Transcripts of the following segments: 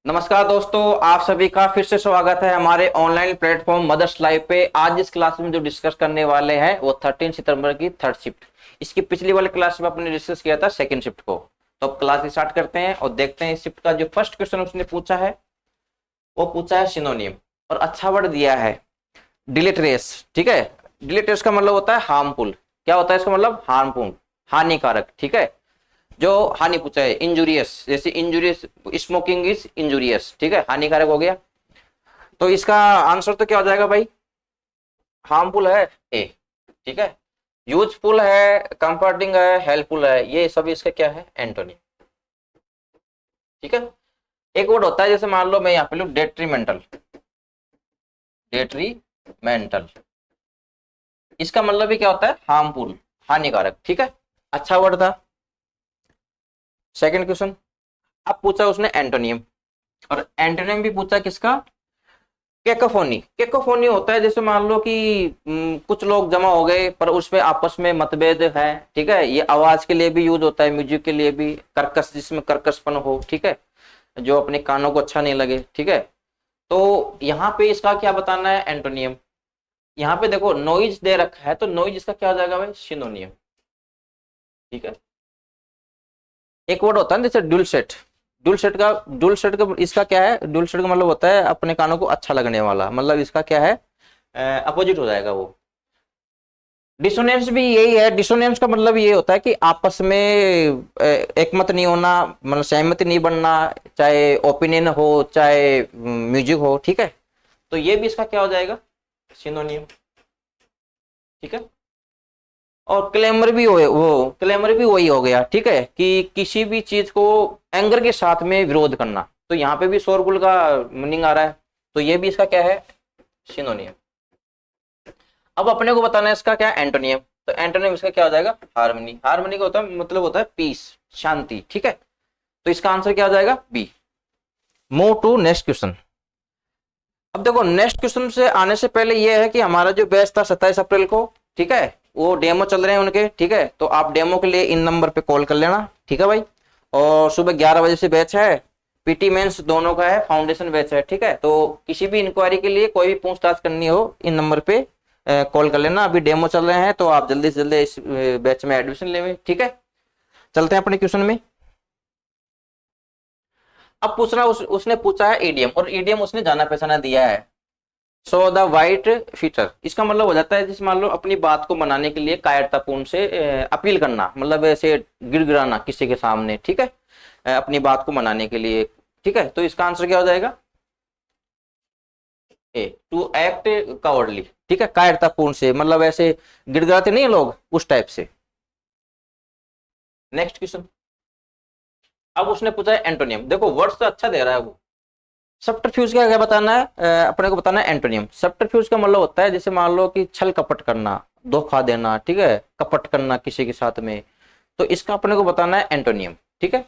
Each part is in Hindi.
नमस्कार दोस्तों, आप सभी का फिर से स्वागत है हमारे ऑनलाइन प्लेटफॉर्म मदर्स लाइव पे। आज इस क्लास में जो डिस्कस करने वाले हैं वो 13 सितंबर की थर्ड शिफ्ट। इसकी पिछली वाली क्लास में अपने डिस्कस किया था सेकंड शिफ्ट को। तो अब क्लास स्टार्ट करते हैं और देखते हैं इस शिफ्ट का जो फर्स्ट क्वेश्चन उसने पूछा है वो पूछा है सिनोनिम, और अच्छा वर्ड दिया है डिलेटरेस। ठीक है, डिलेटरेस का मतलब होता है हार्मफुल। क्या होता है इसका मतलब? हार्मफुल, हानिकारक। ठीक है, जो हानि पूछा है इंजुरियस, जैसे इंजुरियस, स्मोकिंग इज इंजुरियस। ठीक है, हानिकारक हो गया। तो इसका आंसर तो क्या हो जाएगा भाई? हार्मफुल है ए। ठीक है, यूजफुल है, कंफर्टिंग है, हेल्पफुल है, ये सब इसका क्या है? एंटोनिम। ठीक है, एक वर्ड होता है जैसे मान लो मैं यहाँ पे लू डेट्रीमेंटल। डेट्रीमेंटल इसका मतलब भी क्या होता है? हार्मफुल, हानिकारक। ठीक है, अच्छा वर्ड था। सेकंड क्वेश्चन अब पूछा उसने एंटोनियम, और एंटोनियम भी पूछा किसका? केकोफोनी। केकोफोनी होता है जैसे मान लो कि कुछ लोग जमा हो गए पर उसमें आपस में मतभेद है। ठीक है, ये आवाज के लिए भी यूज होता है, म्यूजिक के लिए भी, कर्कश, जिसमें कर्कशपन हो। ठीक है, जो अपने कानों को अच्छा नहीं लगे। ठीक है, तो यहाँ पे इसका क्या बताना है? एंटोनियम। यहाँ पे देखो नॉइज दे रखा है, तो नॉइज इसका क्या हो जाएगा भाई? सिनोनियम। ठीक है, एक वर्ड होता है जैसे डुलसेट। डुलसेट का इसका क्या है? डुलसेट का मतलब होता है अपने कानों को अच्छा लगने वाला, मतलब इसका क्या है? अपोजिट हो जाएगा वो। डिसोनेंस भी यही है। डिसोनेंस का मतलब ये होता है कि आपस में एकमत नहीं होना, मतलब सहमति नहीं बनना, चाहे ओपिनियन हो चाहे म्यूजिक हो। ठीक है, तो ये भी इसका क्या हो जाएगा? सिनोनियम। ठीक है, और क्लेमर भी वो क्लेमर भी वही हो गया। ठीक है, कि किसी भी चीज को एंगर के साथ में विरोध करना, तो यहाँ पे भी शोरगुल का मीनिंग आ रहा है, तो ये भी इसका क्या है? सिनोनियम। अब अपने को बताना है इसका क्या? एंटोनियम। तो एंटोनियम इसका क्या हो जाएगा? हार्मनी। हार्मनी का होता है मतलब होता है पीस, शांति। ठीक है, तो इसका आंसर क्या हो जाएगा? B. Move to next question. अब देखो नेक्स्ट क्वेश्चन से आने से पहले ये है कि हमारा जो बैच था 27 अप्रैल को, ठीक है, वो डेमो चल रहे हैं उनके। ठीक है, तो आप डेमो के लिए इन नंबर पे कॉल कर लेना। ठीक है भाई, और सुबह 11 बजे से बैच है। पीटी मेंस दोनों का है, फाउंडेशन बैच है। ठीक है, तो किसी भी इंक्वायरी के लिए, कोई भी पूछताछ करनी हो, इन नंबर पे कॉल कर लेना। अभी डेमो चल रहे हैं तो आप जल्दी से जल्दी इस बैच में एडमिशन ले। ठीक है, चलते हैं अपने क्वेश्चन में। अब पूछना उसने पूछा है ईडीएम, और ईडीएम उसने जाना पहचाना दिया है। सो द वाइट फीटर, इसका मतलब हो जाता है जिस मान लो अपनी बात को मनाने के लिए कायरतापूर्ण से अपील करना, मतलब ऐसे गिड़गिड़ाना किसी के सामने। ठीक है, अपनी बात को मनाने के लिए। ठीक है, तो इसका आंसर क्या हो जाएगा? ए, टू एक्ट कावर्डली। ठीक है, कायरतापूर्ण से मतलब ऐसे गिड़गिड़ाते नहीं है लोग, उस टाइप से। नेक्स्ट क्वेश्चन अब उसने पूछा है एंटोनियम। देखो वर्ड्स तो अच्छा दे रहा है वो। सब्टरफ्यूज का क्या बताना है? अपने को बताना है एंटोनियम। सब्टरफ्यूज का मतलब होता है जैसे मान लो कि छल कपट करना, धोखा देना। ठीक है, कपट करना किसी के साथ में, तो इसका अपने को बताना है एंटोनियम। ठीक है,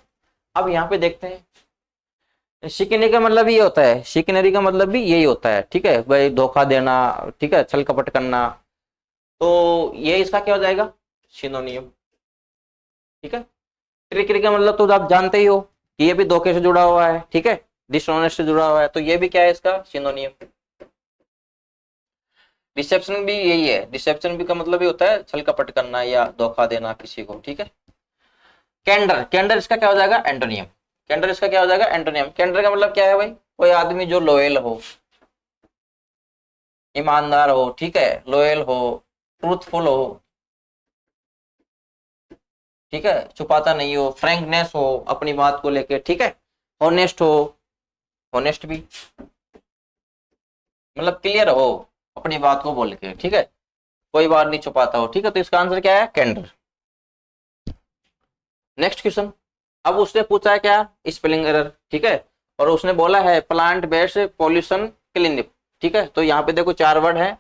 अब यहाँ पे देखते हैं। शिकने का मतलब ये होता है, शिकनरी का मतलब भी यही होता है। ठीक है भाई, धोखा देना। ठीक है, छल कपट करना, तो ये इसका क्या हो जाएगा? सिनोनियम। ठीक है, ट्रिकरी का मतलब तो आप जानते ही हो कि ये भी धोखे से जुड़ा हुआ है। ठीक है, डिसऑनेस्ट से जुड़ा हुआ है, तो ये भी क्या है इसका? सिनोनियम। डिसेप्शन भी यही है। डिसेप्शन भी का मतलब ही होता है छल कपट करना या धोखा देना किसी को। ठीक है, कैंडर, कैंडर इसका क्या हो जाएगा? एंटोनियम। कैंडर इसका क्या हो जाएगा? एंटोनियम। कैंडर का मतलब क्या है भाई? कोई आदमी जो लॉयल हो, ईमानदार हो। ठीक है, लॉयल हो, ट्रूथफुल हो। ठीक है, छुपाता नहीं हो, फ्रैंकनेस हो अपनी बात को लेके। ठीक है, ऑनेस्ट हो, ऑनेस्ट भी मतलब क्लियर हो अपनी बात को बोल के। ठीक है, कोई बात नहीं छुपाता हो। ठीक है, तो इसका आंसर क्या है? कैंडर। नेक्स्ट क्वेश्चन अब उसने पूछा है क्या? Spelling error. ठीक है, और उसने बोला है प्लांट बेस्ड पॉल्यूशन क्लिनिक। ठीक है, तो यहाँ पे देखो 4 वर्ड है।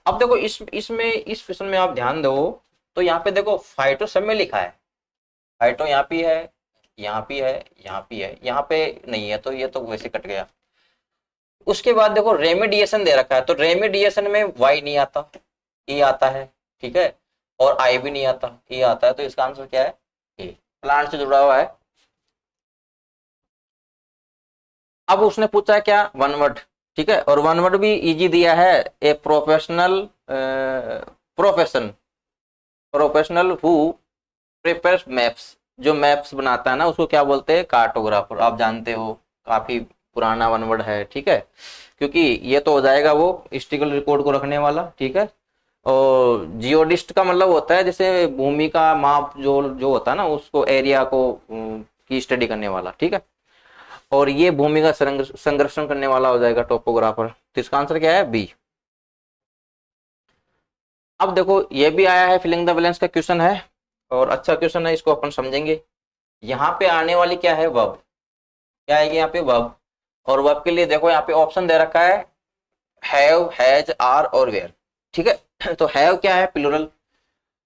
अब देखो इसमें इस क्वेश्चन में आप ध्यान दो, तो यहाँ पे देखो फाइटो सब में लिखा है। फाइटो यहाँ पे है, यहाँ पे है, यहाँ पे है, यहाँ पे नहीं है, तो ये तो वैसे कट गया। उसके बाद देखो रेमेडिएशन दे रखा है, तो रेमेडिएशन में वाई नहीं आता, ई आता है। ठीक है, और आई भी नहीं आता, ई आता है, तो इसका आंसर क्या है? ए, प्लांट से जुड़ा हुआ है। अब उसने पूछा है क्या, वन वर्ड, ठीक है, और वन वर्ड भी इजी दिया है, a professional professional who prepares maps, जो मैप्स बनाता है ना उसको क्या बोलते हैं, कार्टोग्राफर, आप जानते हो, काफी पुराना वन वर्ड है, ठीक है, क्योंकि ये तो हो जाएगा वो हिस्ट्रिकल रिकॉर्ड को रखने वाला, ठीक है। और जियोडिस्ट का मतलब होता है जैसे भूमि का माप जो जो होता है ना, उसको एरिया को की स्टडी करने वाला, ठीक है। और ये भूमि का संरक्षण करने वाला हो जाएगा टोपोग्राफर। तो इसका आंसर क्या है, बी। अब देखो ये भी आया है, फिलिंग द ब्लैंक्स का क्वेश्चन है, और अच्छा क्वेश्चन है, इसको अपन समझेंगे। यहाँ पे आने वाली क्या है, वर्ब, क्या है यहाँ पे, वर्ब। और वर्ब के लिए देखो यहाँ पे ऑप्शन दे रखा है, हैव, हैज, आर और वेयर, ठीक है। तो हैव क्या है, प्लूरल,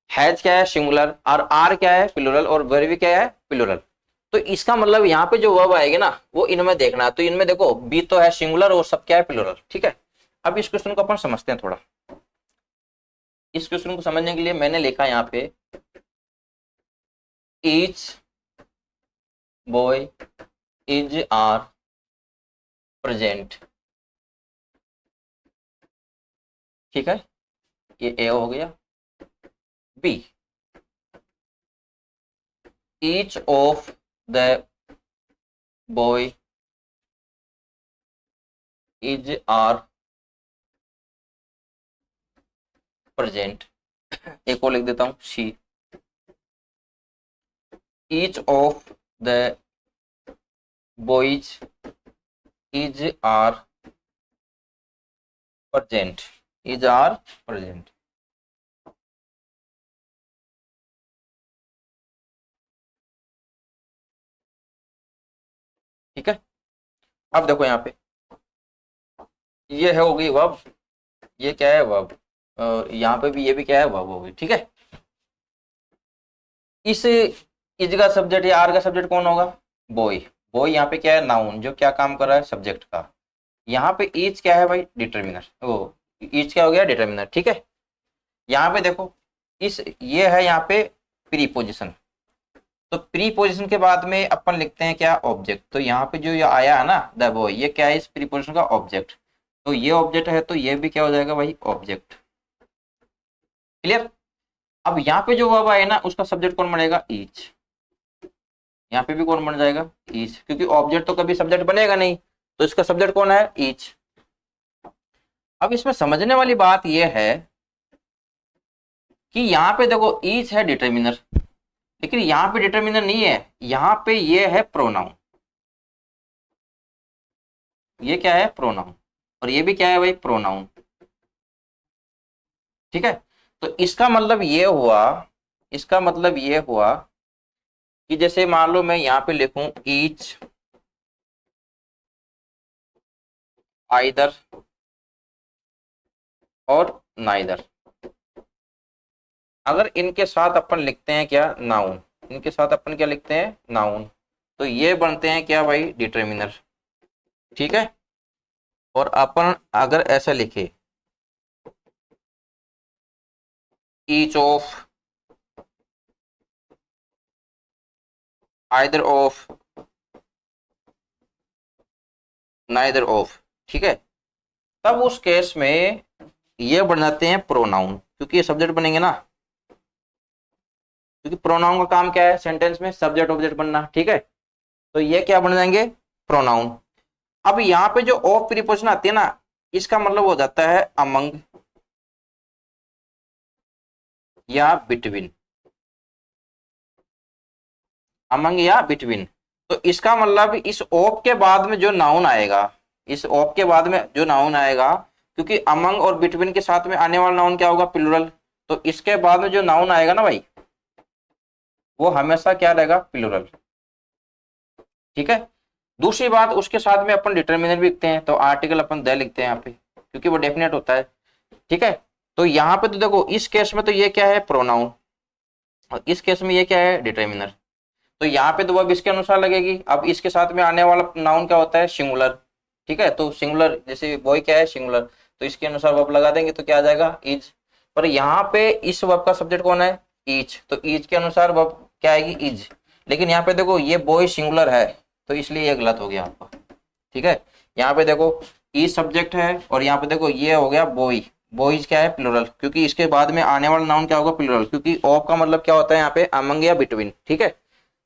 हैज क्या है, सिंगुलर, और आर क्या है, प्लूरल, और वेयर भी क्या है, प्लूरल। तो इसका मतलब यहाँ पे जो वर्ब आएगी ना वो इनमें देखना है। तो इनमें देखो बी तो है सिंगुलर और सब क्या है, प्लूरल, ठीक है। अब इस क्वेश्चन को अपन समझते हैं थोड़ा। इस क्वेश्चन को समझने के लिए मैंने लिखा यहाँ पे, each boy is are present, ठीक है, ये ए हो गया। B, each of the boy is are present, एक और लिख देता हूं, C, each of the boys is are present, is are present. ठीक है, अब देखो यहाँ पे ये है हो गई वर्ब, ये क्या है वर्ब, यहाँ पे भी ये भी क्या है वर्ब हो गई, ठीक है। इस इज का सब्जेक्ट या आर का सब्जेक्ट कौन होगा, बॉय। बॉय यहाँ पे क्या है, नाउन, जो क्या काम कर रहा है, सब्जेक्ट का। यहाँ पे इज क्या है भाई, डिटर्मिनर, ओ इज क्या हो गया, डिटर्मिनर, ठीक है। यहाँ पे देखो इस ये है यहाँ पे प्रीपोजिशन, तो प्रीपोजिशन के बाद में अपन लिखते हैं क्या, ऑब्जेक्ट। तो यहाँ पे जो ये आया है ना द बॉय, ये क्या है, इस प्रीपोजिशन का ऑब्जेक्ट। तो ये ऑब्जेक्ट है तो ये भी क्या हो जाएगा भाई, ऑब्जेक्ट, क्लियर। अब यहाँ पे जो वर्ब आए ना उसका सब्जेक्ट कौन बनेगा, ईच। यहाँ पे भी कौन बन जाएगा, ईच, क्योंकि ऑब्जेक्ट तो कभी सब्जेक्ट बनेगा नहीं, तो इसका सब्जेक्ट कौन है, ईच। अब इसमें समझने वाली बात यह है कि यहाँ पे देखो ईच है डिटर्मिनर, लेकिन यहाँ पे डिटर्मिनर नहीं है, यहाँ पे ये है प्रोनाउन, ये क्या है, प्रोनाउन, और ये भी क्या है भाई, प्रोनाउन, ठीक है। तो इसका मतलब ये हुआ, इसका मतलब ये हुआ कि जैसे मान लो मैं यहाँ पे लिखूं ईच आइदर और नाइदर, अगर इनके साथ अपन लिखते हैं क्या, नाउन, इनके साथ अपन क्या लिखते हैं, नाउन, तो ये बनते हैं क्या भाई, डिटर्मिनर, ठीक है। और अपन अगर ऐसा लिखे each of either of neither of, ठीक है, तब उस केस में ये बन जाते हैं प्रोनाउन, क्योंकि ये सब्जेक्ट बनेंगे ना, क्योंकि प्रोनाउन का काम क्या है, सेंटेंस में सब्जेक्ट ऑब्जेक्ट बनना, ठीक है। तो ये क्या बन जाएंगे, प्रोनाउन। अब यहाँ पे जो ऑफ प्रीपोजिशन आती है ना, इसका मतलब हो जाता है अमंग या बिटवीन, अमंग या बिटवीन। तो इसका मतलब इस ऑफ के बाद में जो नाउन आएगा, इस ऑफ के बाद में जो नाउन आएगा, क्योंकि अमंग और बिटवीन के साथ में आने वाला नाउन क्या होगा, प्लूरल, तो इसके बाद में जो नाउन आएगा ना भाई वो हमेशा क्या रहेगा, प्लूरल, ठीक है। दूसरी बात, उसके साथ में अपन डिटर्मिनर भी लिखते हैं, तो आर्टिकल अपन द लिखते हैं यहाँ पे, क्योंकि वो डेफिनेट होता है, ठीक है। तो यहाँ पे तो देखो इस केस में तो ये क्या है, प्रोनाउन, और इस केस में ये क्या है, डिटर्मिनर। तो यहाँ पे तो वर्ब इसके अनुसार लगेगी। अब इसके साथ में आने वाला नाउन क्या होता है, सिंगुलर, ठीक है। तो सिंगुलर जैसे बॉय क्या है, सिंगुलर, तो इसके अनुसार वर्ब लगा देंगे तो क्या आ जाएगा, इज। पर यहाँ पे इस वर्ब का सब्जेक्ट कौन है, ईच, तो ईच के अनुसार वर्ब क्या आएगी, इज। लेकिन यहाँ पे देखो ये बॉय सिंगुलर है, तो इसलिए ये गलत हो गया आपका, ठीक है। यहाँ पे देखो ई सब्जेक्ट है और यहाँ पे देखो ये हो गया बॉय, बॉयज क्या है प्लूरल, क्योंकि इसके बाद में आने वाला नाउन क्या होगा प्लूरल, क्योंकि ऑफ का मतलब क्या होता है यहाँ पे अमंग या बिटवीन, ठीक है।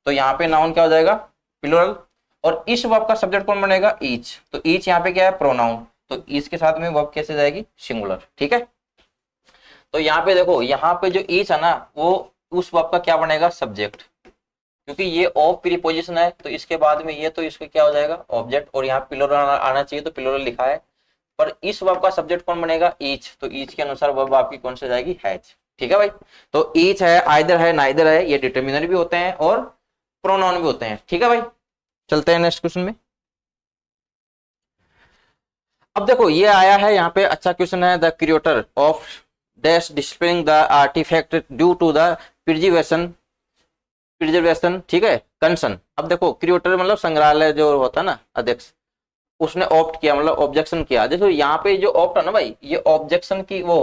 तो यहाँ पे नाउन क्या हो जाएगा प्लूरल। और इस वर्ब का सब्जेक्ट कौन बनेगा ईच, तो ईच यहाँ पे क्या है प्रोनाउन, तो ईच के साथ में वर्ब कैसे जाएगी सिंगुलर, ठीक है। तो यहाँ पे देखो यहाँ पे जो ईच है ना वो उस वर्ब का क्या बनेगा सब्जेक्ट, क्योंकि ये ऑफ प्रीपोजिशन है तो इसके बाद में ये तो इसका क्या हो जाएगा ऑब्जेक्ट, और यहाँ प्लूरल आना चाहिए तो प्लूरल लिखा है, पर इस वर्ब का सब्जेक्ट कौन बनेगा ईच, तो ईच के अनुसार वर्ब आपकी कौन सी जाएगी हैज, ठीक है भाई। तो ईच है, आइदर है, नाइदर है, ये डिटर्मिनर भी होते हैं और प्रोनाउन भी होते हैं, ठीक है भाई। चलते हैं नेक्स्ट क्वेश्चन में। अब देखो ये आया है यहाँ पे अच्छा क्वेश्चन है, the creator of dash displaying the artifact due to the preservation, preservation ठीक है कंसर्न। अब देखो क्रिएटर मतलब संग्रहालय जो होता है ना अध्यक्ष, उसने ऑप्ट किया मतलब ऑब्जेक्शन किया। देखो यहाँ पे जो ऑप्ट है ना भाई ये ऑब्जेक्शन की वो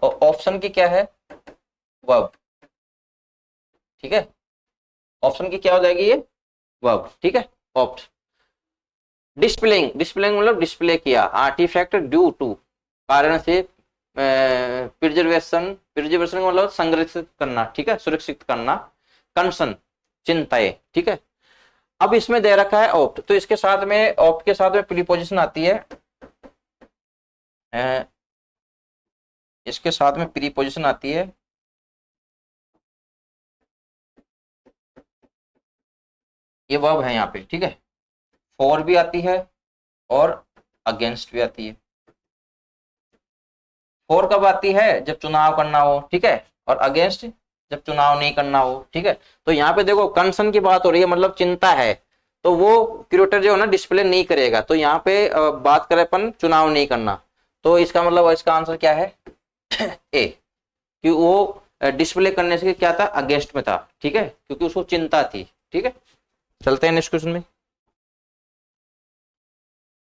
ऑप्शन की क्या है वर्ब, ठीक है। ऑप्शन की क्या हो जाएगी ये वर्ब, ठीक है ऑप्ट। डिस्प्लेइंग, डिस्प्लेइंग मतलब डिस्प्ले किया, आर्टिफैक्ट ड्यू टू कारण से, प्रिजर्वेशन, प्रिजर्वेशन मतलब संरक्षित करना, ठीक है सुरक्षित करना, कंसर्न चिंता है, ठीक है। अब इसमें दे रखा है ऑप्ट, तो इसके साथ में ऑप्ट के साथ में प्रीपोजिशन आती है, इसके साथ में प्रीपोजिशन आती है ये वर्ब है यहाँ पे, ठीक है। फॉर भी आती है और अगेंस्ट भी आती है। फॉर कब आती है जब चुनाव करना हो, ठीक है, और अगेंस्ट जब चुनाव नहीं करना हो, ठीक है। तो यहाँ पे देखो कंसर्न की बात हो रही है मतलब चिंता है, तो वो क्रिएटर जो है ना डिस्प्ले नहीं करेगा, तो यहाँ पे बात करें अपन चुनाव नहीं करना, तो इसका मतलब इसका आंसर क्या है ए, कि वो डिस्प्ले करने से क्या था अगेंस्ट में था, ठीक है, क्योंकि उसको चिंता थी, ठीक है। चलते हैं नेक्स्ट क्वेश्चन में।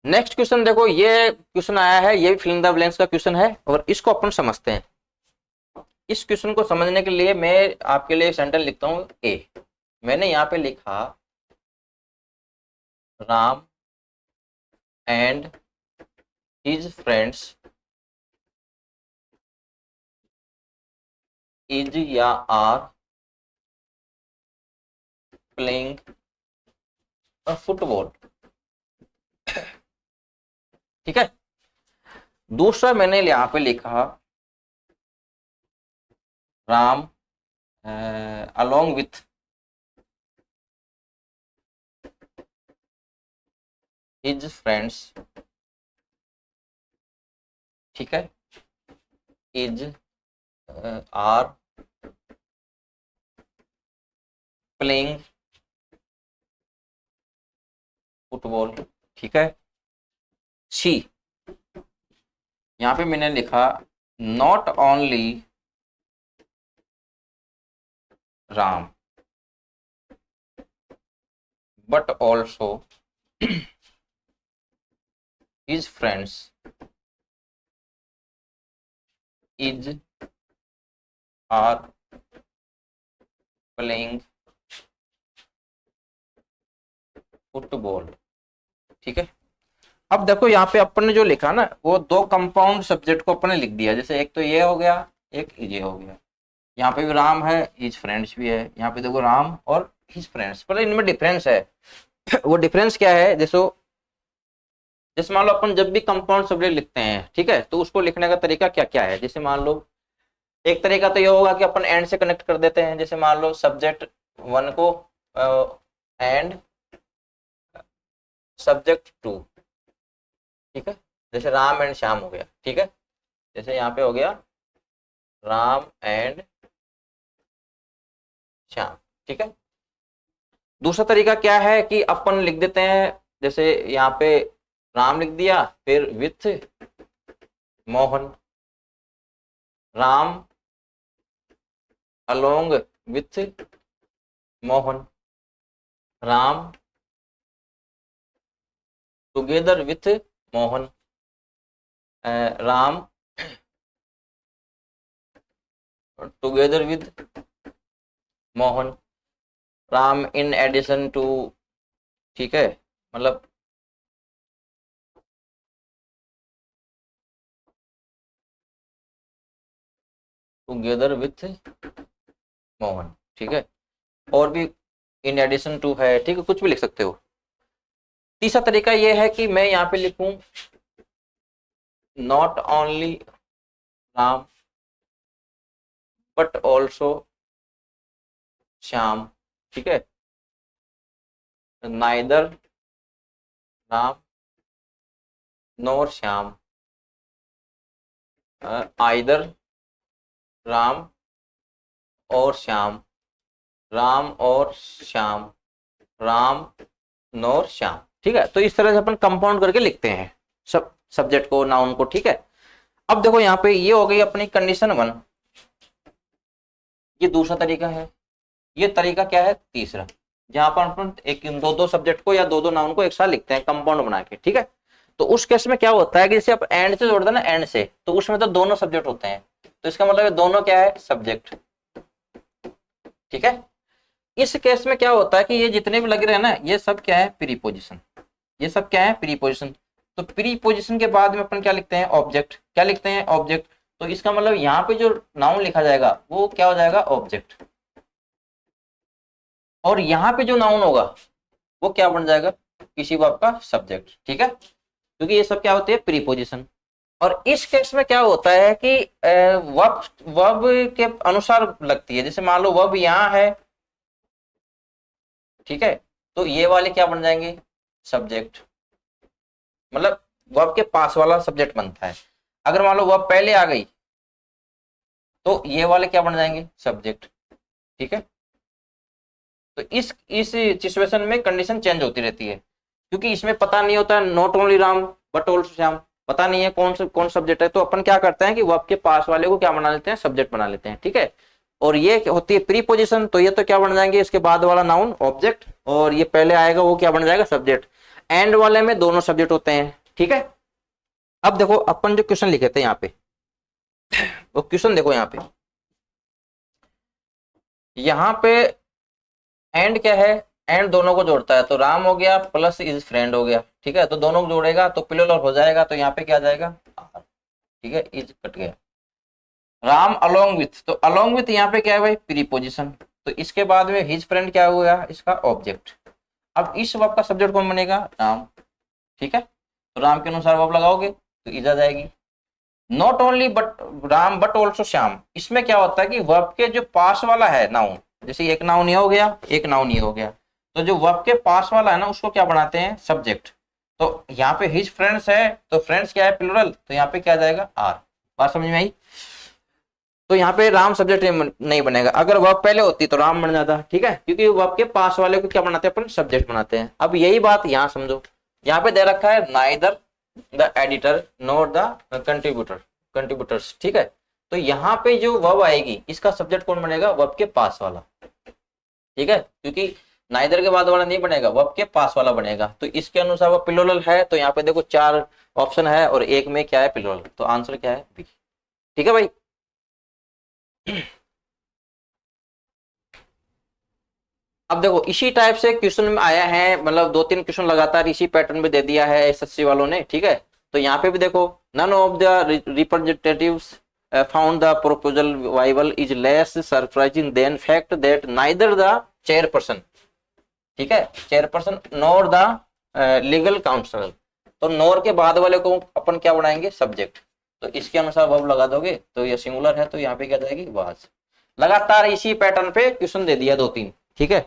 नेक्स्ट क्वेश्चन देखो ये क्वेश्चन आया है, ये भी फिल इन द ब्लैंक्स का क्वेश्चन है और इसको अपन समझते हैं। इस क्वेश्चन को समझने के लिए मैं आपके लिए एक सेंटेंस लिखता हूं ए। मैंने यहाँ पे लिखा Ram and his friends is या आर प्लेइंग फुटबॉल, ठीक है। दूसरा मैंने यहाँ पे लिखा Ram along with his friends, ठीक है, इज आर प्लेइंग फुटबॉल, ठीक है। सी यहाँ पे मैंने लिखा not only Ram but also his friends is are playing football, ठीक है। अब देखो यहाँ पे अपन ने जो लिखा ना वो दो कंपाउंड सब्जेक्ट को अपन ने लिख दिया, जैसे एक तो ये हो गया एक ये हो गया। यहाँ पे भी राम है हिज फ्रेंड्स भी है, यहाँ पे देखो राम और हिज फ्रेंड्स, पर इनमें डिफरेंस है वो डिफरेंस क्या है जैसे मान लो अपन जब भी कंपाउंड सब्जेक्ट लिखते हैं, ठीक है, तो उसको लिखने का तरीका क्या क्या है। जैसे मान लो एक तरीका तो ये होगा कि अपन एंड से कनेक्ट कर देते हैं, जैसे मान लो सब्जेक्ट वन को एंड सब्जेक्ट टू, ठीक है, जैसे राम एंड श्याम हो गया, ठीक है, जैसे यहाँ पे हो गया राम एंड श्याम, ठीक है। दूसरा तरीका क्या है कि अपन लिख देते हैं, जैसे यहाँ पे राम लिख दिया फिर with Mohan, Ram along with Mohan, Ram together with Mohan, Ram together with Mohan, Ram in addition to, ठीक है, मतलब टुगेदर विथ मोहन, ठीक है। और भी इन एडिशन टू है, ठीक है, कुछ भी लिख सकते हो। तीसरा तरीका ये है कि मैं यहाँ पे लिखूं not only Ram but also Shyam, ठीक है। नाइदर राम नोर श्याम, आइदर राम और श्याम, राम और श्याम, राम नोर श्याम, ठीक है। तो इस तरह से अपन कंपाउंड करके लिखते हैं सब सब्जेक्ट को, नाउन को, ठीक है। अब देखो यहाँ पे ये हो गई अपनी कंडीशन 1, ये दूसरा तरीका है। ये तरीका क्या है, तीसरा, जहां पर अपन एक दो सब्जेक्ट को या दो नाउन को एक साथ लिखते हैं कंपाउंड बना के, ठीक है। तो उस केस में क्या होता है कि जैसे आप एंड से जोड़ते हैं ना, एंड से, तो उसमें तो दोनों सब्जेक्ट होते हैं, तो इसका मतलब दोनों क्या है, सब्जेक्ट, ठीक है। इस केस में क्या होता है कि ये जितने भी लगे रहे ना, ये सब क्या है, प्रीपोजिशन, ये सब क्या है, प्रीपोजिशन। तो प्रीपोजिशन के बाद में अपन क्या लिखते हैं, ऑब्जेक्ट, क्या लिखते हैं, ऑब्जेक्ट। तो इसका मतलब यहाँ पे जो नाउन लिखा जाएगा वो क्या हो जाएगा, ऑब्जेक्ट, और यहाँ पे जो नाउन होगा वो क्या बन जाएगा, किसी वर्ब का सब्जेक्ट, ठीक है, क्योंकि ये सब क्या होते हैं, प्रीपोजिशन। और इस केस में क्या होता है कि वर्ब वर्ब के अनुसार लगती है। जैसे मान लो वर्ब यहाँ है, ठीक है, तो ये वाले क्या बन जाएंगे, सब्जेक्ट, मतलब वर्ब के पास वाला सब्जेक्ट बनता है। अगर मान लो वर्ब पहले आ गई तो ये वाले क्या बन जाएंगे, सब्जेक्ट, ठीक है। तो इस सिचुएशन में कंडीशन चेंज होती रहती है, क्योंकि इसमें पता नहीं होता है not only Ram but also Shyam, पता नहीं है कौन सब्जेक्ट है। तो अपन क्या करते हैं कि वर्ब के पास वाले को क्या बना लेते हैं, सब्जेक्ट बना लेते हैं, ठीक है। और ये होती है प्रीपोजिशन, तो ये तो क्या बन जाएंगे, इसके बाद वाला नाउन ऑब्जेक्ट, और ये पहले आएगा वो क्या बन जाएगा, सब्जेक्ट। एंड वाले में दोनों सब्जेक्ट होते हैं, ठीक है। अब देखो अपन जो क्वेश्चन लिखे थे यहाँ पे, वो क्वेश्चन देखो यहाँ पे, यहाँ पे एंड क्या है, एंड दोनों को जोड़ता है, तो राम हो गया प्लस इज फ्रेंड हो गया, ठीक है। तो दोनों को जोड़ेगा तो प्लूरल हो जाएगा, तो यहाँ पे क्या जाएगा, ठीक है, इज कट गया। राम अलोंग विथ, तो अलोंग विथ यहाँ पे क्या है भाई, प्रीपोजिशन, तो इसके बाद में हिज फ्रेंड क्या हुआ, इसका ऑब्जेक्ट। अब इस वर्ब का सब्जेक्ट कौन बनेगा, राम, ठीक है। तो राम के अनुसार वर्ब लगाओगे तो इज आ जाएगी। Not only but Ram but also Shyam, इसमें क्या होता है कि वर्ब के जो पास वाला है नाउन, जैसे एक नाउन ये हो गया, एक नाउन ये हो गया, तो जो वर्ब के पास वाला है ना उसको क्या बनाते हैं, सब्जेक्ट। तो यहाँ पे हिज फ्रेंड्स है, तो फ्रेंड्स क्या है, प्लूरल, तो यहाँ पे क्या जाएगा, आर। बात समझ में आई। तो यहाँ पे राम सब्जेक्ट नहीं बनेगा, अगर वर्ब पहले होती तो राम बन जाता, ठीक है, क्योंकि वर्ब के पास वाले को क्या बनाते हैं अपन, सब्जेक्ट बनाते हैं। अब यही बात यहाँ समझो, यहाँ पे दे रखा है neither the editor not the contributors, ठीक है। तो यहाँ पे जो वर्ब आएगी इसका सब्जेक्ट कौन बनेगा, वर्ब के पास वाला, ठीक है, क्योंकि नाइदर के बाद वाला नहीं बनेगा, वर्ब के पास वाला बनेगा। तो इसके अनुसार वो प्लूरल है, तो यहाँ पे देखो 4 ऑप्शन है और एक में क्या है, प्लूरल, तो आंसर क्या है, बी, ठीक है भाई। अब देखो इसी टाइप से क्वेश्चन में आया है, मतलब 2-3 क्वेश्चन लगातार इसी पैटर्न में दे दिया है एसएससी वालों ने, ठीक है। तो यहाँ पे भी देखो, none of the representatives found the proposal viable is less surprising than fact that neither the chairperson, ठीक है, chairperson nor the legal council. तो नॉर के बाद वाले को अपन क्या बनाएंगे, सब्जेक्ट। तो इसके अनुसार वर्ब लगा दोगे तो ये सिंगुलर है, तो यहाँ पे क्या जाएगी, वाज। लगातार इसी पैटर्न पे क्वेश्चन दे दिया 2-3, ठीक है।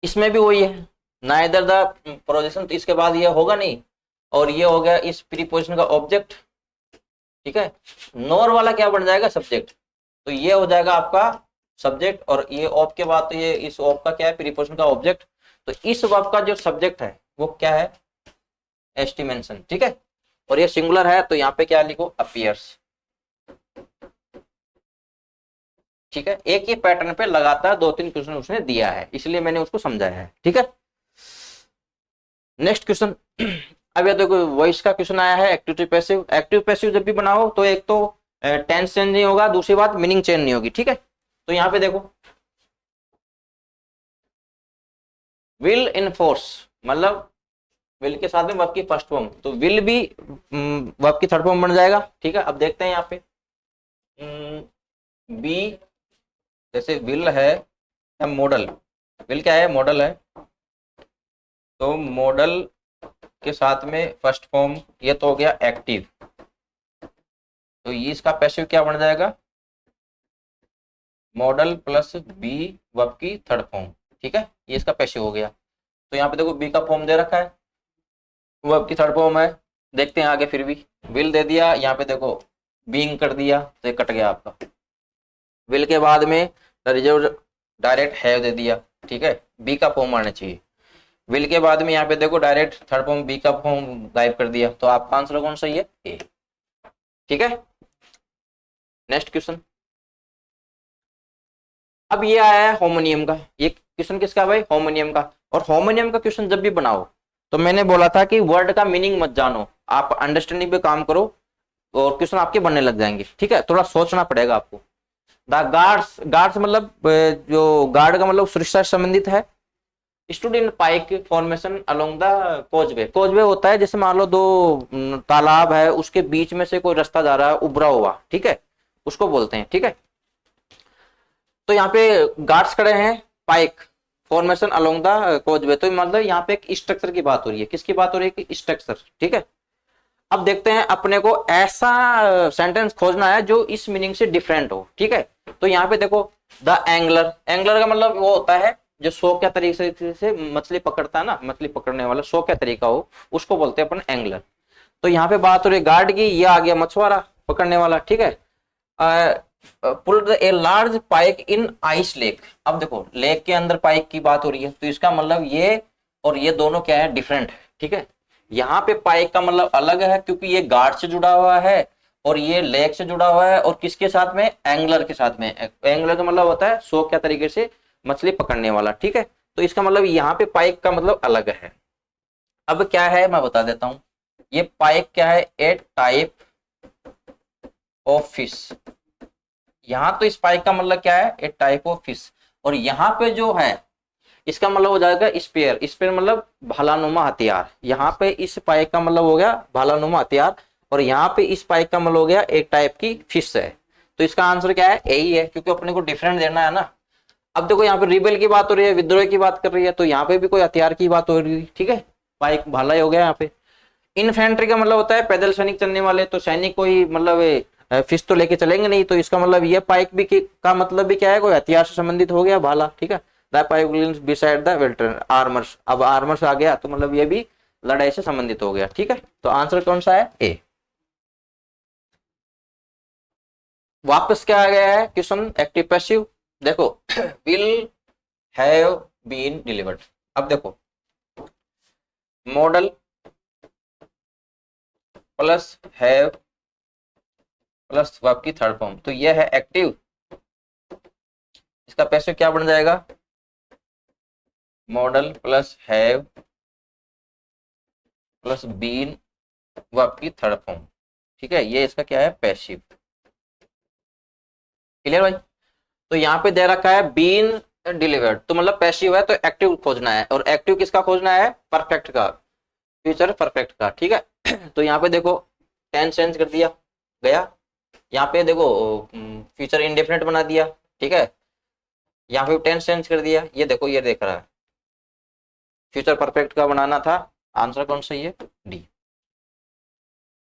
इसमें भी वही है, नाइदर द प्रोजेक्शन, तो इसके बाद ये होगा नहीं, और ये हो गया इस प्रीपोजिशन का ऑब्जेक्ट, ठीक है। नॉर वाला क्या बन जाएगा, सब्जेक्ट, तो ये हो जाएगा आपका सब्जेक्ट, और ये ऑफ के बाद तो ये इस ऑफ का क्या है, प्रीपोजिशन का ऑब्जेक्ट। तो इस वर्ब का जो सब्जेक्ट है वो क्या है, एस्टिमेशन, ठीक है। और ये सिंगुलर है, तो यहाँ पे क्या लिखो, अपीयर्स, ठीक है। एक ही पैटर्न पे लगातार 2-3 क्वेश्चन उसने दिया है, इसलिए मैंने उसको समझाया है, ठीक है। नेक्स्ट क्वेश्चन, अब ये देखो वॉइस का क्वेश्चन आया है, एक्टिव पैसिव। एक्टिव पैसिव जब भी बनाओ तो एक तो टेंस चेंज नहीं होगा, दूसरी बात मीनिंग चेंज नहीं होगी, ठीक है। तो यहाँ पे देखो विल इनफोर्स, मतलब विल के साथ में वर्ब की फर्स्ट फॉर्म, तो विल भी वर्ब की थर्ड फॉर्म बन जाएगा। ठीक है, अब देखते हैं यहाँ पे बी, जैसे विल है मॉडल, विल क्या है, मॉडल है, तो मॉडल के साथ में फर्स्ट फॉर्म ये तो हो गया एक्टिव, तो ये इसका पैसिव क्या बन जाएगा, मॉडल प्लस बी वर्ब की थर्ड फॉर्म। ठीक है, ये इसका पैसिव हो गया। तो यहाँ पे देखो बी का फॉर्म दे रखा है, वर्ब की थर्ड फॉर्म है, देखते हैं आगे। फिर भी विल दे दिया, यहाँ पे देखो बीइंग कर दिया, तो ये कट गया आपका। विल के बाद में रिजर्व डायरेक्ट हैव दे दिया। ठीक है, बी का फॉर्म आना चाहिए। विल के बाद में यहाँ पे देखो डायरेक्ट थर्ड फॉर्म बी का फॉर्म गायब कर दिया, तो आपका आंसर कौन सही है, ए। ठीक है, नेक्स्ट क्वेश्चन। अब ये आया है होमोनियम का, ये क्वेश्चन किसका भाई, होमोनियम का। और होमोनियम का क्वेश्चन जब भी बनाओ तो मैंने बोला था कि वर्ड का मीनिंग मत जानो, आप अंडरस्टैंडिंग पे काम करो और क्वेश्चन आपके बनने लग जाएंगे। ठीक है, थोड़ा सोचना पड़ेगा आपको। द गार्ड्स, गार्ड्स मतलब जो गार्ड का मतलब सुरक्षा से संबंधित है। Stood in pike formation along the causeway, causeway होता है जैसे मान लो दो तालाब है, उसके बीच में से कोई रास्ता जा रहा है उभरा हुआ, ठीक है, उसको बोलते हैं। ठीक है, तो यहाँ पे गार्ड्स खड़े हैं, पाइक फॉर्मेशन अलोंग द कोजवे, तो मतलब यहाँ पे एक स्ट्रक्चर की बात हो रही है। किसकी बात हो रही है, स्ट्रक्चर। ठीक है, अब देखते हैं अपने को ऐसा सेंटेंस खोजना है जो इस मीनिंग से डिफरेंट हो। ठीक है, तो यहाँ पे देखो द एंगलर, एंगलर का मतलब वो होता है जो शौक या तरीके से मछली पकड़ता है ना, मछली पकड़ने वाला शौक या तरीका हो, उसको बोलते हैं अपन एंगलर। तो यहाँ पे बात हो रही गार्ड की, ये आ गया मछुआरा पकड़ने वाला। ठीक है, pulled a large pike in ice lake, अब देखो लेक के अंदर पाइक की बात हो रही है, तो इसका मतलब ये और ये दोनों क्या है, डिफरेंट है। ठीक है, यहाँ पे पाइक का मतलब अलग है क्योंकि ये गार्ड से जुड़ा हुआ है और ये लेक से जुड़ा हुआ है, और किसके साथ में, एंगलर के साथ में। एंगलर का मतलब होता है शौक या तरीके से मछली पकड़ने वाला। ठीक है, तो इसका मतलब यहाँ पे पाइक का मतलब अलग है। अब क्या है मैं बता देता हूं, ये पाइक क्या है, ए टाइप ऑफ फिश। यहाँ तो स्पाइक का मतलब क्या है, ए टाइप ऑफ फिश, और यहाँ पे जो है इसका मतलब हो जाएगा स्पेयर, स्पेयर मतलब भालानुमा हथियार। यहाँ पे इस पाइक का मतलब हो गया भालानुमा हथियार, और यहाँ पे इस पाइक का मतलब हो गया एक टाइप की फिश है। तो इसका आंसर क्या है, यही है, क्योंकि अपने को डिफरेंट देना है ना। अब देखो यहाँ पे रिबेल की बात हो रही है, विद्रोह की बात कर रही है, तो यहाँ पे भी कोई हथियार की बात हो रही है। ठीक है, पाइक भाला ही हो गया यहाँ पे। इन्फेंट्री का मतलब होता है पैदल सैनिक चलने वाले, तो सैनिक कोई मतलब फिश तो लेके चलेंगे नहीं, तो इसका मतलब ये पाइक भी का मतलब भी क्या है, कोई हथियार से संबंधित हो गया भाला। ठीक है, the pike will beside the welter armours, अब आर्मर्स आ गया तो मतलब ये भी लड़ाई से संबंधित हो गया। ठीक है, तो आंसर कौन सा है, ए। वापस क्या आ गया है क्वेश्चन, एक्टिव पैसिव। देखो विल हैव बीन डिलीवर्ड, अब देखो model plus have plus verb की थर्ड फॉर्म, तो यह है एक्टिव, इसका पैसिव क्या बन जाएगा, model plus have plus been verb की थर्ड फॉर्म। ठीक है, ये इसका क्या है, पैसिव। क्लियर भाई, तो यहाँ पे दे रखा है बीन डिलीवर्ड, तो मतलब पैसिव है, तो एक्टिव खोजना है, और एक्टिव किसका खोजना है, परफेक्ट का, फ्यूचर परफेक्ट का। ठीक है, तो यहाँ पे देखो टेंस चेंज कर दिया गया, यहाँ पे देखो फ्यूचर इंडेफिनिट बना दिया। ठीक है, यहाँ पे टेंस चेंज कर दिया, ये देखो ये देख रहा है, फ्यूचर परफेक्ट का बनाना था, आंसर कौन सही है, डी।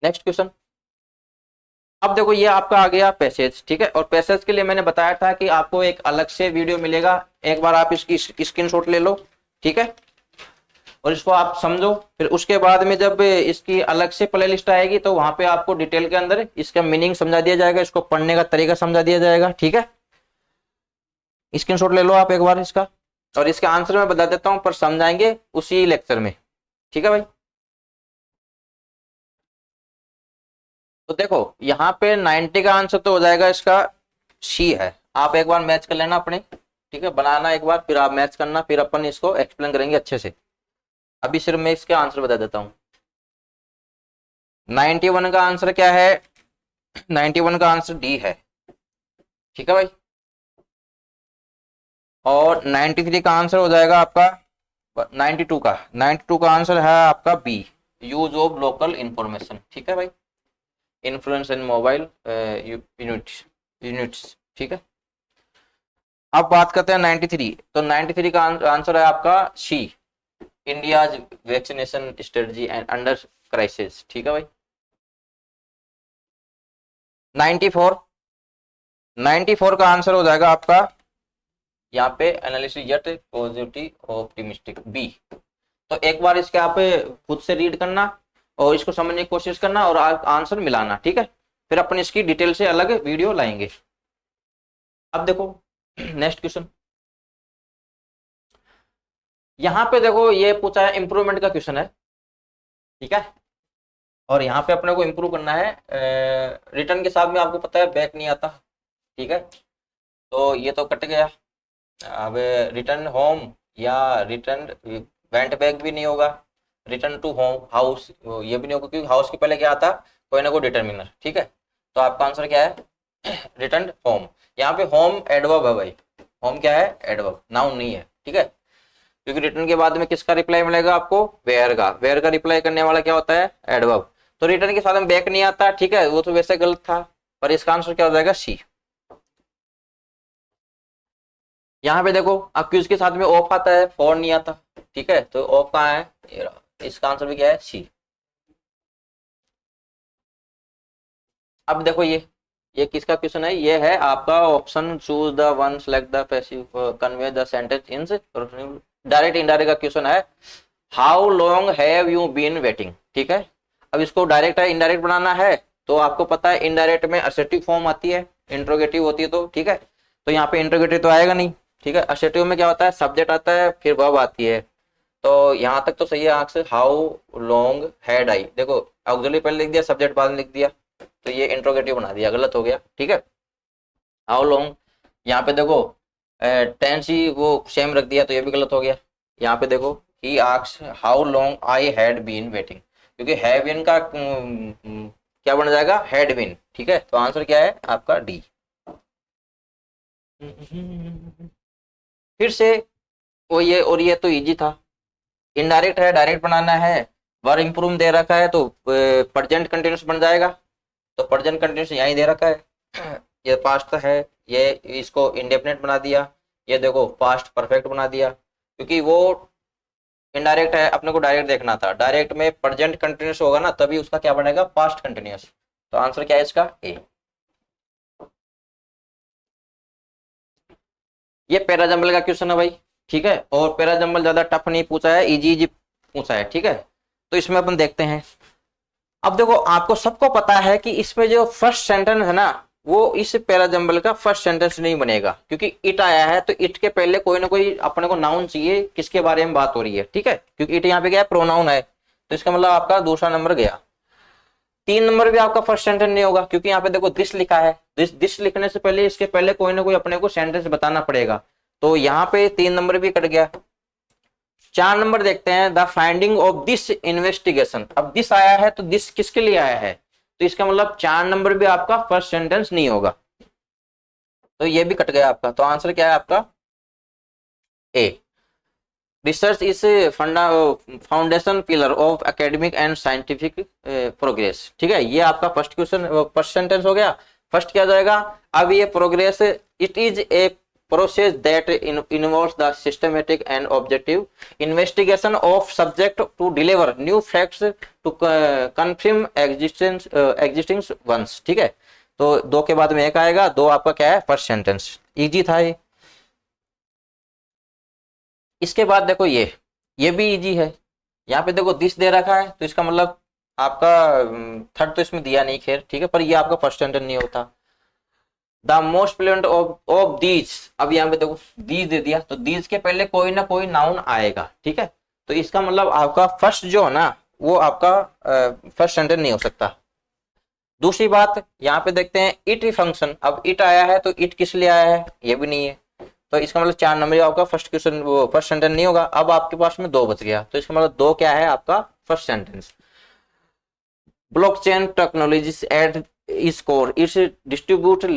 Next question. अब देखो ये आपका आ गया पैसेज। ठीक है, और पैसेज के लिए मैंने बताया था कि आपको एक अलग से वीडियो मिलेगा, एक बार आप इसकी स्क्रीनशॉट ले लो। ठीक है, और इसको आप समझो, फिर उसके बाद में जब इसकी अलग से प्ले लिस्ट आएगी तो वहां पे आपको डिटेल के अंदर इसका मीनिंग समझा दिया जाएगा, इसको पढ़ने का तरीका समझा दिया जाएगा। ठीक है, स्क्रीनशॉट ले लो आप एक बार इसका, और इसका आंसर मैं बता देता हूं, पर समझाएंगे उसी लेक्चर में। ठीक है भाई, तो देखो यहाँ पे 90 का आंसर तो हो जाएगा इसका सी है, आप एक बार मैच कर लेना अपने। ठीक है, बनाना एक बार, फिर आप मैच करना, फिर अपन इसको एक्सप्लेन करेंगे अच्छे से। अभी सिर्फ मैं इसका आंसर बता देता हूँ। 91 का आंसर क्या है, 91 का आंसर डी है। ठीक है भाई, और 93 का आंसर हो जाएगा आपका 92 का आंसर है आपका B, use of local information. ठीक है भाई, influence in mobile units units. ठीक है, अब बात करते हैं 93। तो 93 का आंसर है आपका C, India's vaccination strategy and under crisis. ठीक है भाई, 94, 94 का आंसर हो जाएगा आपका यहाँ पे analysis yet positive optimistic B. तो एक बार इसके आप खुद से रीड करना और इसको समझने की कोशिश करना और आंसर मिलाना। ठीक है, फिर अपन इसकी डिटेल से अलग वीडियो लाएंगे। अब देखो नेक्स्ट क्वेश्चन, यहाँ पे देखो ये पूछा है इंप्रूवमेंट का क्वेश्चन है। ठीक है, और यहाँ पे अपने को इंप्रूव करना है, रिटर्न के साथ में आपको पता है बैक नहीं आता। ठीक है, तो ये तो कट गया। अब रिटर्न होम या रिटर्न वेंट बैक भी नहीं होगा, रिटर्न टू होम हाउस ये भी नहीं होगा, क्योंकि हाउस के पहले क्या आता, कोई ना कोई डिटर्मिनर। ठीक है, तो आपका आंसर क्या है रिटर्न होम। यहाँ पे होम एडवर्ब है भाई, होम क्या है एडवर्ब, नाउन नहीं है। ठीक है, क्योंकि रिटर्न के बाद में किसका रिप्लाई मिलेगा आपको, वेयर का, वेयर का रिप्लाई करने वाला क्या होता है एडवर्ब। तो रिटर्न के साथ में बैक नहीं आता। ठीक है, वो तो वैसे गलत था, पर इसका आंसर क्या हो जाएगा सी। यहाँ पे देखो अब क्यूज के साथ में ऑफ आता है, फॉर नहीं आता। ठीक है, तो ऑफ कहाँ है, इसका आंसर भी क्या है सी। अब देखो ये किसका क्वेश्चन है, ये है आपका option choose the one select the passive convey the sentence in direct indirect का क्वेश्चन है। How long have you been waiting. ठीक है, अब इसको डायरेक्ट है इनडायरेक्ट बनाना है, तो आपको पता है इनडायरेक्ट में असर्टिव फॉर्म आती है, इंट्रोगेटिव होती है। तो ठीक है, तो यहाँ पे इंट्रोगेटिव तो आएगा नहीं। ठीक है, असर्टिव में क्या होता है, सब्जेक्ट आता है फिर वर्ब आती है। तो यहाँ तक तो सही है answer, how long had I. देखो ऑक्सिलरी पहले लिख दिया, सब्जेक्ट बाद में लिख दिया, तो ये इंट्रोगेटिव बना दिया, गलत हो गया। ठीक है, हाउ लॉन्ग, यहाँ पे देखो टेंस ही वो सेम रख दिया, तो ये भी गलत हो गया। यहाँ पे देखो he asked how long I had been waiting, क्योंकि हैव बीन का क्या बन जाएगा हैड बीन। ठीक है, तो आंसर क्या है आपका डी। फिर से वो ये, और ये तो इजी था, इनडायरेक्ट है डायरेक्ट बनाना है, वर्ब इंप्रूव दे रखा है तो प्रेजेंट कंटिन्यूस बन जाएगा। तो प्रेजेंट कंटिन्यूस यहीं दे रखा है, ये पास्ट है, ये इसको इंडेफिनिट बना दिया, ये देखो पास्ट परफेक्ट बना दिया। क्योंकि वो इनडायरेक्ट है, अपने को डायरेक्ट देखना था, डायरेक्ट में प्रेजेंट कंटिन्यूस होगा ना तभी उसका क्या बनेगा पास्ट कंटिन्यूस। तो आंसर क्या है इसका ए। ये पैराजंबल का क्वेश्चन है भाई। ठीक है, और पैराजंबल ज्यादा टफ नहीं पूछा है, इजी इजी पूछा है। ठीक है, तो इसमें अपन देखते हैं। अब देखो आपको सबको पता है कि इसमें जो फर्स्ट सेंटेंस है ना, वो इस पैराजंबल का फर्स्ट सेंटेंस नहीं बनेगा, क्योंकि इट आया है तो इट के पहले कोई ना कोई अपने को नाउन चाहिए, किसके बारे में बात हो रही है। ठीक है, क्योंकि इट यहाँ पे क्या है प्रोनाउन है, तो इसका मतलब आपका दूसरा नंबर गया। 3 नंबर भी आपका फर्स्ट सेंटेंस नहीं होगा, क्योंकि यहाँ पे देखो दिस लिखा है, दिस लिखने से पहले इसके पहले कोई ना कोई अपने को सेंटेंस बताना पड़ेगा, तो यहाँ पे 3 नंबर भी कट गया। 4 नंबर देखते हैं, the finding of this investigation. अब दिस आया है तो दिस किसके लिए आया है, तो इसका मतलब 4 नंबर भी आपका फर्स्ट सेंटेंस नहीं होगा, तो ये भी कट गया आपका। तो आंसर क्या है आपका A. Research is foundation pillar of academic and scientific progress. ठीक है, ये आपका फर्स्ट क्वेश्चन फर्स्ट सेंटेंस हो गया, फर्स्ट क्या जाएगा। अब ये progress, it is a process that involves the systematic and objective investigation of subject to deliver new facts to confirm existing ones। ठीक है, तो 2 के बाद में 1 आएगा, 2 आपका क्या है फर्स्ट सेंटेंस, इजी था ये। इसके बाद देखो ये भी इजी है, यहाँ पे देखो दिस दे रखा है, तो इसका मतलब आपका थर्ड तो इसमें दिया नहीं खैर, ठीक है, पर ये आपका फर्स्ट सेंटेंस नहीं होता। The most pleasant of these, अब यहाँ पे देखो दीज दे दिया, तो दीज के पहले कोई ना कोई नाउन आएगा। ठीक है, तो इसका मतलब आपका फर्स्ट जो है ना वो आपका फर्स्ट सेंटेंस नहीं हो सकता। दूसरी बात यहाँ पे देखते हैं इट फंक्शन, अब इट आया है तो इट किस लिए आया है, ये भी नहीं है, तो इसका मतलब 4 नंबर आपका फर्स्ट क्वेश्चन वो फर्स्ट सेंटेंस नहीं होगा। अब आपके पास में 2 बच गया, तो इसका मतलब 2 क्या है आपका first sentence. Blockchain technologies at its core it's a distributed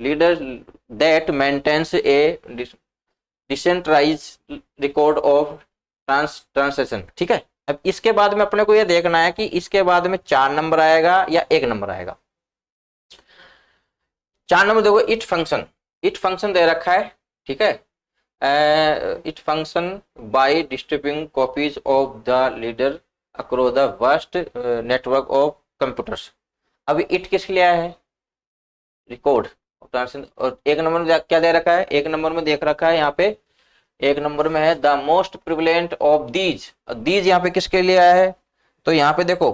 leader that maintains a decentralized record of translation, ठीक है। अब इसके बाद में अपने को ये देखना है कि इसके बाद में 4 नंबर आएगा या 1 नंबर आएगा। 4 नंबर देखो, इट फंक्शन दे रखा है, ठीक है। It function by distributing copies of the leader across the vast network of computers. अभी इट किसके लिए आया है, रिकॉर्ड ट्रांसलेशन। और 1 नंबर में क्या दे रखा है, 1 नंबर में देख रखा है यहाँ पे, 1 नंबर में है the most prevalent of these यहाँ पे किसके लिए आया है, तो यहाँ पे देखो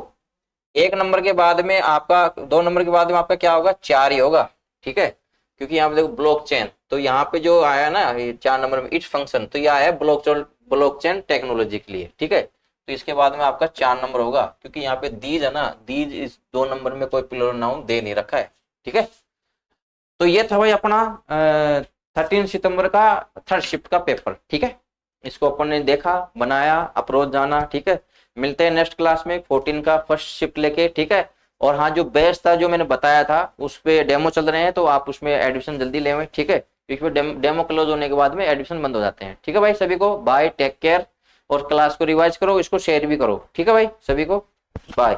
1 नंबर के बाद में आपका 2 नंबर के बाद में आपका क्या होगा, 4 ही होगा, ठीक है। क्योंकि यहाँ पे देखो ब्लॉकचेन, तो यहाँ पे जो आया ना ये 4 नंबर में इट फंक्शन, तो ये आया है ब्लॉकचेन टेक्नोलॉजी के लिए, ठीक है। तो इसके बाद में आपका 4 नंबर होगा, क्योंकि यहाँ पे दीज है ना, दीज इस 2 नंबर में कोई प्लूरल नाउन दे नहीं रखा है, ठीक है। तो ये था भाई अपना 13 सितंबर का थर्ड शिफ्ट का पेपर, ठीक है। इसको अपन ने देखा, बनाया, अप्रोच जाना, ठीक है। मिलते हैं नेक्स्ट क्लास में 14 का फर्स्ट शिफ्ट लेके, ठीक है। और हाँ, जो बेस्ट था जो मैंने बताया था उस पे डेमो चल रहे हैं, तो आप उसमें एडमिशन जल्दी ले, ठीक है, क्योंकि डेमो क्लोज होने के बाद में एडमिशन बंद हो जाते हैं, ठीक है भाई। सभी को बाय, टेक केयर, और क्लास को रिवाइज करो, इसको शेयर भी करो, ठीक है भाई। सभी को बाय।